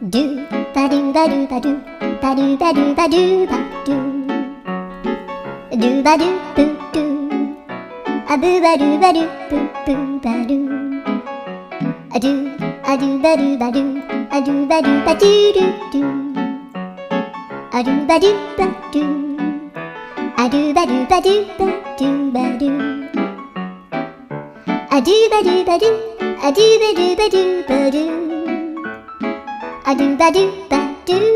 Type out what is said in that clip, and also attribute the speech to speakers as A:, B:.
A: ドゥバドゥバドゥバドゥバドゥバドゥバドゥバドゥドゥバドゥブドゥアブバドゥバドゥブブバドゥアドゥアドゥバドゥバドゥアドゥバドゥバドゥドゥドゥアドゥバドゥバドゥアドゥバドゥバドゥバドゥバドゥアドゥバドゥバドゥアドゥバドゥバドゥバドゥアドゥバドゥバドゥ